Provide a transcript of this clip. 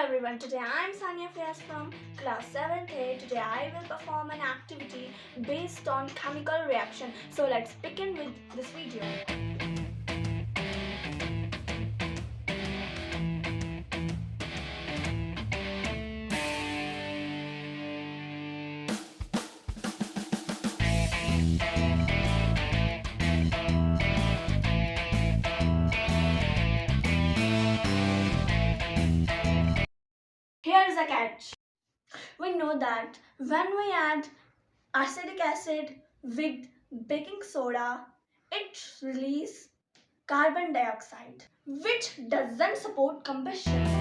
everyone, today I am Sanya Fias from class 7th A. Today I will perform an activity based on chemical reaction. So let's begin with this video. Here is a catch. We know that when we add acetic acid with baking soda, it releases carbon dioxide, which doesn't support combustion.